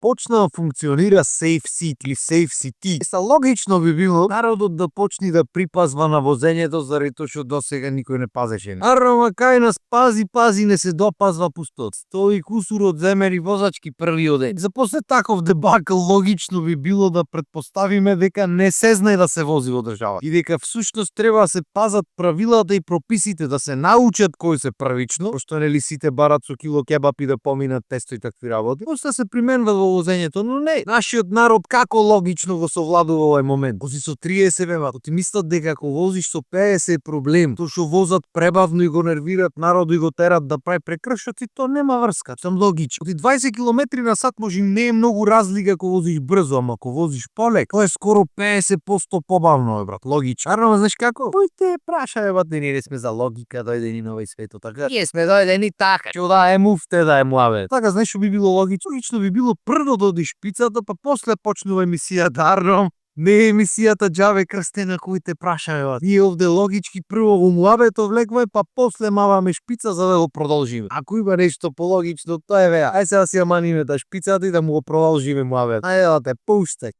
почна да функционира Safe Seat или Safe City, са логично би било народот да почне да припазва на возењето заради тоа што досега никој не пазеше. Ама кај нас пази не се допазва пустот. 100 и кусур одземени возачки првиот ден. За после таков дебакл логично би било да предпоставиме дека не се знае да се вози во држава и дека всушност треба да се пазат правилата и прописите, да се научат кои се првично, пошто нели сите барат со кило кебап и да поминат тесто и такви работи. После се применува во возењето, но не. Нашиот народ како логично го совладува овој момент. Вози со 30 беба. Ти мислат дека ако возиш со 50 е проблем, тоа што возат пребавно и го нервират народот и го терат да прави прекршоци, тоа нема врска. Сам логично. Ти 20 км на сат може не е многу разлика ако возиш брзо, ама ако возиш полек, тоа е скоро 50% побавно, брат. Логично. Арно, знаеш како? Појте праша, бате, ние сме за логика, дојдени на овој свет, така. Ние сме дојдени така. Што да е муфте, да е муаве. Така, знаеш што би било логично? Логично би било прво да одиш пицата, па после почнува емисијата, Арно. Не е емисијата џаве крстена кој те прашаја. Ние овде логички прво во муавето влекваме, па после маваме шпица за да го продолжиме. Ако има нешто пологично, тоа е веа. Ај сега си ја маниме да шпицата и да му го продолжиме муавето. Ајде да те пуштај.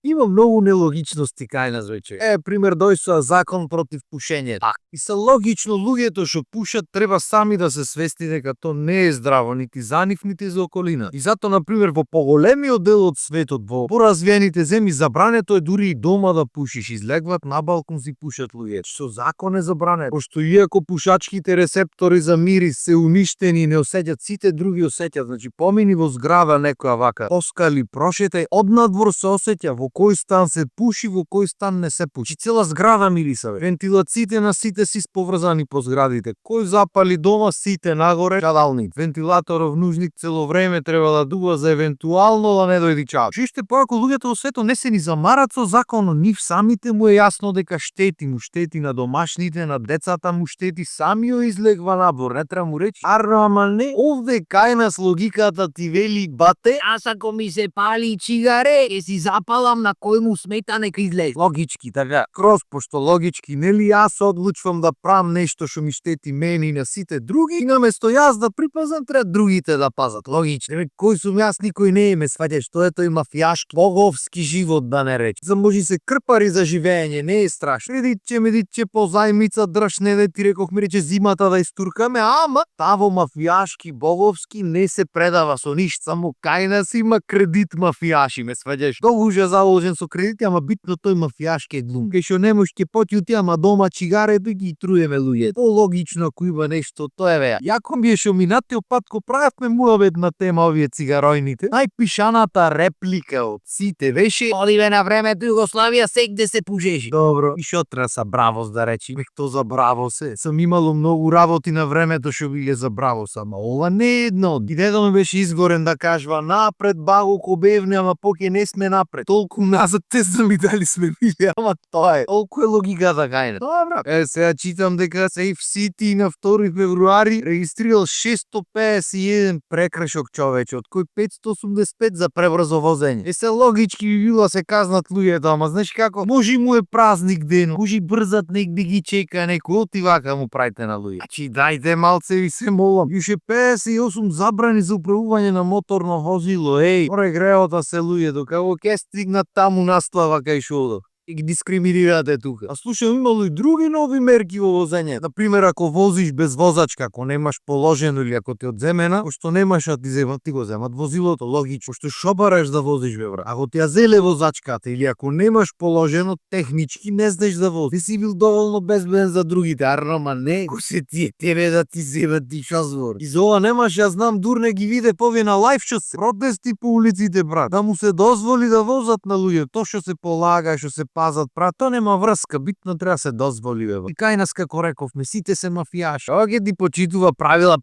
Има многу нелогичности кај нас веќе. Пример дој со закон против пушењето. И се логично луѓето што пушат треба сами да се свести дека тоа не е здраво нити за нив нити за околина. И затоа на пример во поголемиот дел од светот, во поразвиените земји забрането е дури и дома да пушиш, излегват на балкон си пушат луѓе. Со закон е забрането. Пошто иако пушачките рецептори за мирис се уништени и не осеќаат, сите други осеќаат. Значи помини во зграда некоја вака, поскали прошетај, однадвор се осеќа во кој стан се пуши, во кој стан не се пуши. Цела зграда мириса, бе. Вентилациите на сите си поврзани по зградите. Кој запали дома, сите нагоре, чадалник. Вентилаторов нужник цело време треба да дува за евентуално да не дојде чад. Шиште поако луѓето во светот не се ни замарат со законот, нив самите му е јасно дека штети, му штети на домашните, на децата му штети, самиот излегва набор, не треба му речи. Арно, ама не, овде кај нас логиката ти вели, бате, аз ако ми се пали чигаре, е си запалам на кој му смета нека излезе. Логички, така. Кроз, пошто логички, нели јас одлучувам да правам нешто што ми штети мене и на сите други, и наместо јас да припазам, треба другите да пазат. Логично. Кој сум јас, никој не е, ме сваќаш, тоа е тој мафијашки, боговски живот да не речи. За може се крпари за живење, не е страшно. Медиче по зајмица држ, не да ти рекох ми рече зимата да истуркаме, ама таво мафијашки, боговски не се предава со ништо, само кај нас има кредит мафијаши, ме сваќаш. Долуже заложен со кредити, ама битно тој мафијашки е глум. Кај што немош ќе потјути, ама дома чигарето ги труеме луѓе. Логично ако има нешто, тоа е веа. Јако ми е што минатиот пат ко правевме муавет на тема овие цигаројните, најпишаната реплика од сите беше: одиве на времето Југославија сегде се пушеше. Добро, и што треба са бравос да речи? Тоа за браво се. Сам имало многу работи на времето што биле за браво, ама ова не е едно. И дедо ми беше изгорен да кажува напред багу ко бевне, ама поќе не сме напред. Толку назад те сами дали сме били, ама тоа е. Толку е логиката кај. Добро. Сега читам дека Safe City на 2 февруари регистрирал 651 прекршок човече, од кој 585 за пребрзо возење. Се логички би било се казнат луѓето, ама знаеш како? Може му е празник ден, може брзат негде ги чека некој, оти вака му правите на луѓе. Значи дајте малце ви се молам. Юше 58 забрани за управување на моторно возило. Прегреота се луѓето, како ќе стигнат таму наслава кај шодо. И ги дискриминирате тука. А слушам, имало и други нови мерки во возење. Например, ако возиш без возачка, ако немаш положено или ако ти одземена, пошто немаш да ти земат, ти го земат возилото, логично. Пошто шо бараш да возиш, бе, брат? Ако ти ја зеле возачката или ако немаш положено, технички не знаеш да возиш. Ти си бил доволно безбеден за другите, ама не. Ко се тие тебе да ти земат ти шозвор. И за ова немаш, ја знам, Дурне ги виде повие на лајф што се протести по улиците, брат. Да му се дозволи да возат на луѓе, тоа што се полага, што се пазат, тоа нема врска, битно треба се дозволи, бе. И кај нас како рековме, сите се мафијаши. Оге ти почитува правила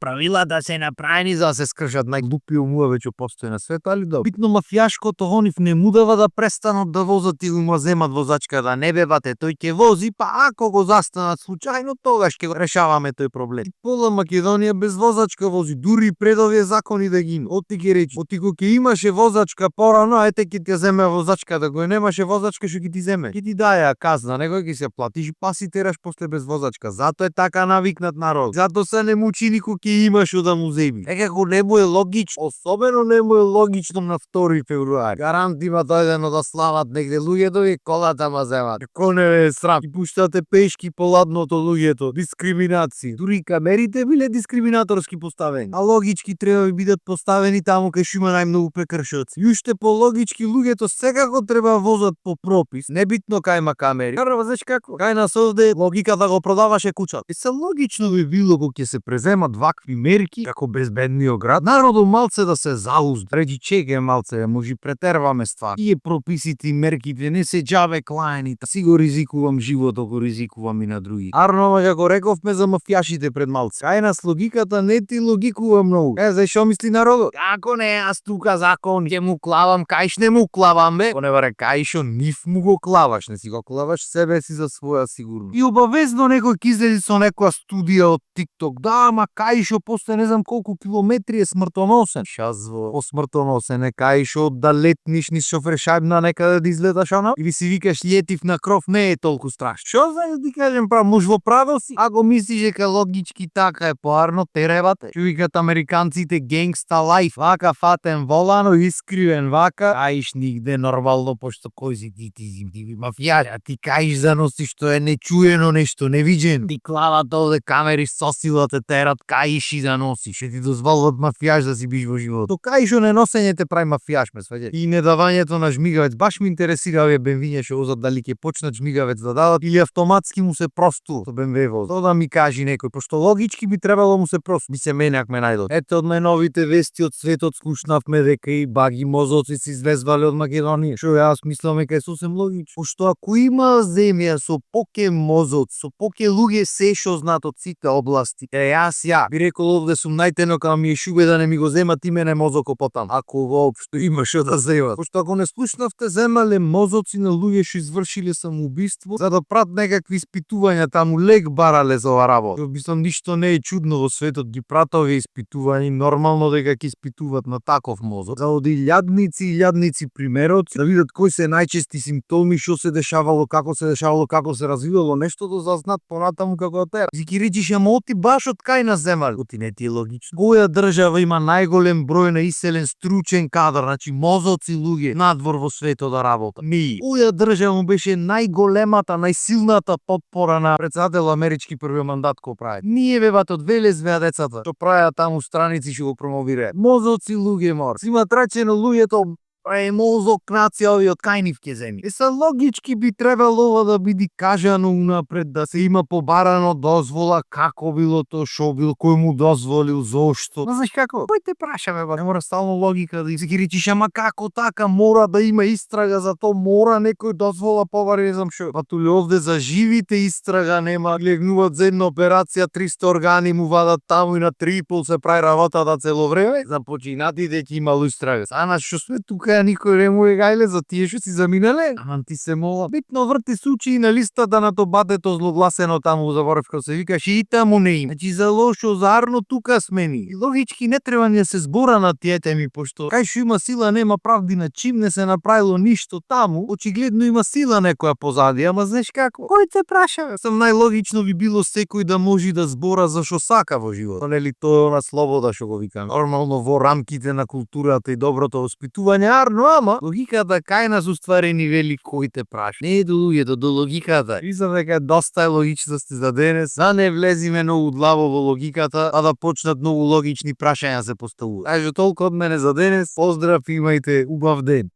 да се направени за да се скршат најглупи умува веќе постои на светот, али да. Битно мафијашкото онив не му дава да престанат да возат или му земат возачка, да не бебате, тој ќе вози, па ако го застанат случајно, тогаш ќе го решаваме тој проблем. Пола Македонија без возачка вози, дури пред овие закони да ги има. Оти ќе речи, оти ќе имаше возачка порано, ете ќе ти земе возачка, да го немаше возачка што ќе ти земе. време ќе ти даја казна, некој ќе се платиш па си тераш после без возачка. Затоа е така навикнат народ. Затоа се не мучи никој ќе има што да му земи. Некако не му е логично, особено не му е логично на 2 февруари. Гарант има дојдено да слават негде луѓето и колата ма земат. Како не е срам. И пуштате пешки по ладното луѓето. Дискриминација. Дури камерите биле дискриминаторски поставени. А логички треба да бидат поставени таму кај што има најмногу прекршоци. И уште по логички луѓето секако треба возат по пропис. Небитно кај има камери. Карава, знаеш како? Кај нас овде логиката го продаваше куќата. И се логично би било кога ќе се преземат вакви мерки како безбедниот град, народот малце да се заузда. Реди чеке малце, може претерваме ствар. Тие прописите и мерките не се џабе клаените. Си го ризикувам животот, го ризикувам и на други. Арно, како рековме за мафијашите пред малце. Кај нас логиката не ти логикува многу. Знаеш што мисли народот? Како не, аз тука закон ќе му клавам, кај не му клавам бе? Не баре кај што нив му го клаваш, не си го клаваш себе си за своја сигурност. И обавезно некој ќе излезе со некоја студија од TikTok. Да, ама кај што после не знам колку километри е смртоносен. Шазво, по смртоносен е кај што да летниш низ шофершајбна некаде да излеташ ана? Или си викаш летив на кров не е толку страшно. Што знаеш да ти кажем прав, муж во правил си? Ако мислиш дека логички така е поарно, теребате. Што викат американците генгста лайф. Вака фатен волано, искривен вака, каиш нигде нормално, пошто кој си ти мафијар, а ти каиш за носи што е нечуено нешто, невиđено. Ти клават овде камери со сила те терат, каиш и да носиш, ше ти дозволуват мафијаш да си биш во живот. То каиш о неносење те прави мафијаш, ме сваѓаш. И недавањето на жмигавец, баш ми интересира овие бенвиња што возат дали ќе почнат жмигавец да дадат или автоматски му се просту со БМВ воз. Тоа да ми кажи некој, пошто логички би требало му се просту. Би се менакме најдот. Ето од најновите вести од светот слушнавме дека и баги мозоци се извезвале од Македонија. Што јас мислам дека е сосем логично. Пошто ако има земја со поке мозоци, со поке луѓе се што знаат од сите области, јас би рекол овде сум најтенок, ама ми е шубе да не ми го земат имене мозокот потам. Ако воопшто има што да земат. Пошто ако не слушнавте, земале мозоци на луѓе што извршиле самоубиство за да прат некакви испитувања таму, лек барале за ова работа. Мислам ништо не е чудно во светот, ги прат овие испитувања, нормално дека ќе испитуваат на таков мозок. За од илјадници примероци да видат кои се најчести симптоми, што се дешавало, како се развивало нештото, за знаат понатаму како тера. Си ги речиш, ама оти баш од кај нас земале. Оти не ти е логично. Која држава има најголем број на иселен стручен кадар, значи мозоци луѓе надвор во светот да работат? Ние. Која држава му беше најголемата, најсилната потпора на председател амерички први мандат кој прави? Ние бебате од велезвеа децата што правеа таму страници што го промовираат. Мозоци луѓе мор. Си има трачено луѓето мозок нација ови од кај нив ќе земи. Е са логички би требало ова да биде кажано унапред, да се има побарано дозвола, како било тоа, шо било, кој му дозволил, зошто. Но знаеш како? Кој те прашаме, ба? Не мора стално логика да си ги речиш, ама како така, мора да има истрага за тоа, мора некој дозвола побари, не знам шо. Патули овде за живите истрага нема, легнуваат за една операција, 300 органи му вадат таму и на 3,5 се прави работата цело време. За починатите ќе имало истрага. Сана што сме тука никој не му е гајле за тие што си заминале. Ама ти се мола. Битно врти случаи на листата на то батето злогласено таму, заборев како се викаш, и таму не има. Значи за лошо, за арно тука сме ни. И логички не треба ни да се збора на тие теми, пошто кај што има сила нема правди, на чим не се направило ништо таму, очигледно има сила некоја позади, ама знаеш како? Кој те праша? Сам најлогично би било секој да може да збора за што сака во животот. Нели тоа е она слобода што го викаме. Нормално во рамките на културата и доброто воспитување, арно, ама логиката кај нас уствари ни вели кој те праша. Не е до луѓето, до логиката. Мислам дека доста е логичности за денес, да не влезиме многу длабоко во логиката, а да почнат многу логични прашања се поставуваат. Кажу толку од мене за денес. Поздрав, имајте убав ден.